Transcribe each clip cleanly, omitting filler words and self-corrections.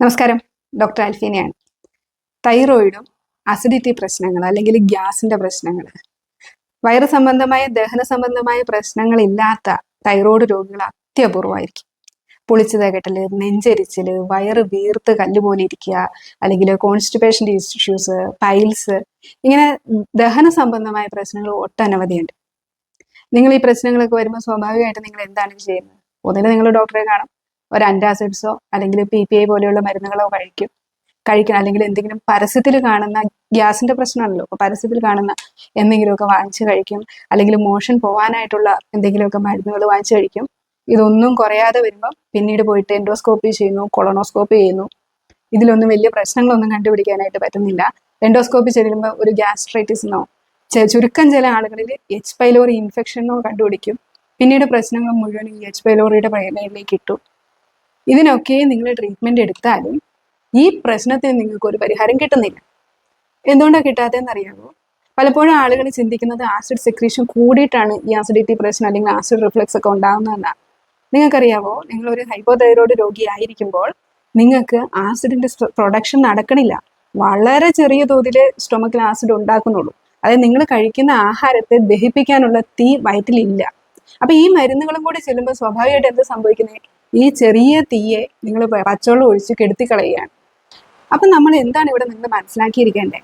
നമസ്കാരം, doctor അൽഫീനയാണ്. തൈറോയിഡും acidity പ്രശ്നങ്ങൾ അല്ലെങ്കിൽ ഗ്യാസിന്റെ പ്രശ്നങ്ങൾ, വയറ് സംബന്ധമായ ദഹന സംബന്ധമായ പ്രശ്നങ്ങളില്ലാത്ത തൈറോയ്ഡ് രോഗികൾ അത്യപൂർവമായിരിക്കും. പുളിച്ചു തകട്ടല്, നെഞ്ചരിച്ചില്, വയറ് വീർത്ത് കല്ലുപോലെ ഇരിക്കുക, അല്ലെങ്കിൽ കോൺസ്റ്റിപ്പേഷൻ ഇഷ്യൂസ്, പൈൽസ്, ഇങ്ങനെ ദഹന സംബന്ധമായ പ്രശ്നങ്ങൾ ഒട്ടനവധിയുണ്ട്. നിങ്ങൾ ഈ പ്രശ്നങ്ങളൊക്കെ വരുമ്പോൾ സ്വാഭാവികമായിട്ട് നിങ്ങൾ എന്താണ് ചെയ്യുന്നത്? ഒന്നിന് നിങ്ങൾ ഡോക്ടറെ കാണും, ഒരു ആന്റാസിഡ്സോ അല്ലെങ്കിൽ PPI പോലെയുള്ള മരുന്നുകളോ കഴിക്കണം, അല്ലെങ്കിൽ എന്തെങ്കിലും പരസ്യത്തിൽ കാണുന്ന ഗ്യാസിന്റെ പ്രശ്നമാണല്ലോ, അപ്പൊ പരസ്യത്തിൽ കാണുന്ന എന്തെങ്കിലുമൊക്കെ വാങ്ങിച്ചു കഴിക്കും, അല്ലെങ്കിൽ മോഷൻ പോകാനായിട്ടുള്ള എന്തെങ്കിലുമൊക്കെ മരുന്നുകൾ വാങ്ങിച്ചു കഴിക്കും. ഇതൊന്നും കുറയാതെ വരുമ്പോൾ പിന്നീട് പോയിട്ട് എൻഡോസ്കോപ്പി ചെയ്യുന്നു, കൊളോണോസ്കോപ്പി ചെയ്യുന്നു. ഇതിലൊന്നും വലിയ പ്രശ്നങ്ങളൊന്നും കണ്ടുപിടിക്കാനായിട്ട് പറ്റുന്നില്ല. എൻഡോസ്കോപ്പി ചെല്ലുമ്പോൾ ഒരു ഗ്യാസ്ട്രൈറ്റിസിനോ ചുരുക്കം ചില ആളുകളിൽ H. പൈലോറി ഇൻഫെക്ഷനോ കണ്ടുപിടിക്കും. പിന്നീട് പ്രശ്നങ്ങൾ മുഴുവൻ ഈ H. പൈലോറിയുടെ മേലിലേക്ക് ഇട്ടു. ഇതിനൊക്കെ നിങ്ങൾ ട്രീറ്റ്മെന്റ് എടുത്താലും ഈ പ്രശ്നത്തിന് നിങ്ങൾക്ക് ഒരു പരിഹാരം കിട്ടുന്നില്ല. എന്തുകൊണ്ടാണ് കിട്ടാത്തതെന്ന് അറിയാമോ? പലപ്പോഴും ആളുകൾ ചിന്തിക്കുന്നത് ആസിഡ് സെക്രീഷൻ കൂടിയിട്ടാണ് ഈ ആസിഡിറ്റി പ്രശ്നം അല്ലെങ്കിൽ ആസിഡ് റിഫ്ലക്സ് ഒക്കെ ഉണ്ടാകുന്നതെന്നാണ്. നിങ്ങൾക്കറിയാവോ, നിങ്ങളൊരു ഹൈപ്പോതൈറോയ്ഡ് രോഗിയായിരിക്കുമ്പോൾ നിങ്ങൾക്ക് ആസിഡിന്റെ പ്രൊഡക്ഷൻ നടക്കണില്ല. വളരെ ചെറിയ തോതിൽ സ്റ്റൊമക്കിൽ ആസിഡ് ഉണ്ടാക്കുന്നുള്ളൂ. അതായത് നിങ്ങൾ കഴിക്കുന്ന ആഹാരത്തെ ദഹിപ്പിക്കാനുള്ള തീ വയറ്റിലില്ല. അപ്പൊ ഈ മരുന്നുകളും കൂടി ചെല്ലുമ്പോൾ സ്വാഭാവികമായിട്ട് എന്ത് സംഭവിക്കുന്നത്? ഈ ചെറിയ തീയെ നിങ്ങൾ പച്ചവെള്ളം ഒഴിച്ച് കെടുത്തിക്കളയുകയാണ്. അപ്പൊ നമ്മൾ എന്താണ് ഇവിടെ നിങ്ങൾ മനസ്സിലാക്കിയിരിക്കേണ്ടത്?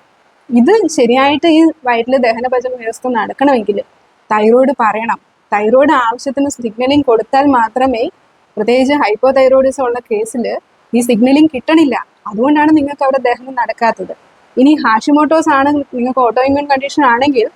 ഇത് ശരിയായിട്ട് ഈ വയറ്റിലെ ദഹനപചന വ്യവസ്ഥ നടക്കണമെങ്കിൽ തൈറോയ്ഡ് പറയണം. തൈറോയ്ഡ് ആവശ്യത്തിന് സിഗ്നലിംഗ് കൊടുത്താൽ മാത്രമേ, പ്രത്യേകിച്ച് ഹൈപ്പോതൈറോയിഡിസം ഉള്ള കേസിൽ ഈ സിഗ്നലിംഗ് കിട്ടണില്ല. അതുകൊണ്ടാണ് നിങ്ങൾക്ക് അവിടെ ദഹനം നടക്കാത്തത്. ഇനി ഹാഷിമോട്ടോസ് ആണ്, നിങ്ങൾക്ക് ഓട്ടോ ഇമ്മ്യൂൺ കണ്ടീഷൻ ആണെങ്കിൽ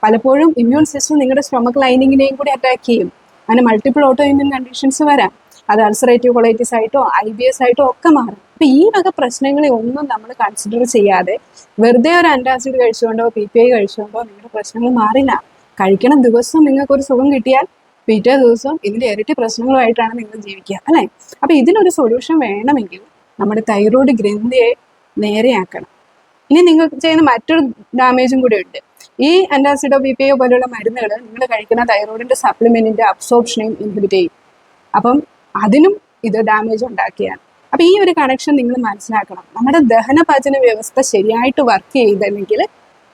പലപ്പോഴും ഇമ്മ്യൂൺ സിസ്റ്റം നിങ്ങളുടെ സ്റ്റൊമക് ലൈനിങ്ങിനെയും കൂടി അറ്റാക്ക് ചെയ്യും. അങ്ങനെ മൾട്ടിപ്പിൾ ഓട്ടോ ഇമ്മ്യൂൺ കണ്ടീഷൻസ് വരാം. അത് അൾസറേറ്റീവ് കൊളൈറ്റിസ് ആയിട്ടോ IBS ആയിട്ടോ ഒക്കെ മാറും. അപ്പൊ ഈ വക പ്രശ്നങ്ങളെ ഒന്നും നമ്മൾ കൺസിഡർ ചെയ്യാതെ വെറുതെ ഒരു ആന്റാസിഡ് കഴിച്ചുകൊണ്ടോ PPI കഴിച്ചുകൊണ്ടോ നിങ്ങളുടെ പ്രശ്നങ്ങൾ മാറില്ല. കഴിക്കണം ദിവസം നിങ്ങൾക്കൊരു സുഖം കിട്ടിയാൽ പിറ്റേ ദിവസം ഇതിന്റെ ഇരട്ടി പ്രശ്നങ്ങളുമായിട്ടാണ് നിങ്ങൾ ജീവിക്കുക, അല്ലെ? അപ്പൊ ഇതിനൊരു സൊല്യൂഷൻ വേണമെങ്കിൽ നമ്മുടെ തൈറോയ്ഡ് ഗ്രന്ഥിയെ നേരെയാക്കണം. ഇനി നിങ്ങൾക്ക് ചെയ്യുന്ന മറ്റൊരു ഡാമേജും കൂടി ഉണ്ട്. ഈ ആന്റാസിഡോ PPI പോലെയുള്ള മരുന്നുകൾ നിങ്ങൾ കഴിക്കുന്ന തൈറോയിഡിന്റെ സപ്ലിമെന്റിന്റെ അബ്സോർപ്ഷനെയും ഇൻഹിബിറ്റ് ചെയ്യും. അപ്പം അതിനും ഇത് ഡാമേജ് ഉണ്ടാക്കിയാണ്. അപ്പൊ ഈ ഒരു കണക്ഷൻ നിങ്ങൾ മനസ്സിലാക്കണം. നമ്മുടെ ദഹനപാചന വ്യവസ്ഥ ശരിയായിട്ട് വർക്ക് ചെയ്തെങ്കിൽ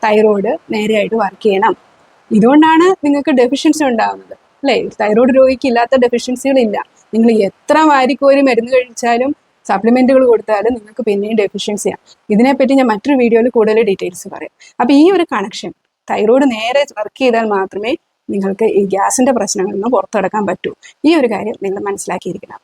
തൈറോയ്ഡ് നേരെയായിട്ട് വർക്ക് ചെയ്യണം. ഇതുകൊണ്ടാണ് നിങ്ങൾക്ക് ഡെഫിഷ്യൻസി ഉണ്ടാകുന്നത്, അല്ലേ? തൈറോയ്ഡ് രോഗിക്ക് ഇല്ലാത്ത ഡെഫിഷ്യൻസികളില്ല. നിങ്ങൾ എത്ര വാരിക്കോരി മരുന്ന് കഴിച്ചാലും സപ്ലിമെന്റുകൾ കൊടുത്താലും നിങ്ങൾക്ക് പിന്നെയും ഡെഫിഷ്യൻസിയാണ്. ഇതിനെപ്പറ്റി ഞാൻ മറ്റൊരു വീഡിയോയിൽ കൂടുതൽ ഡീറ്റെയിൽസ് പറയാം. അപ്പൊ ഈ ഒരു കണക്ഷൻ, തൈറോയ്ഡ് നേരെ വർക്ക് ചെയ്താൽ മാത്രമേ നിങ്ങൾക്ക് ഈ ഗ്യാസിന്റെ പ്രശ്നങ്ങളിൽ നിന്ന് പുറത്തെടുക്കാൻ പറ്റൂ. ഈ ഒരു കാര്യം നിങ്ങൾ മനസ്സിലാക്കിയിരിക്കണം.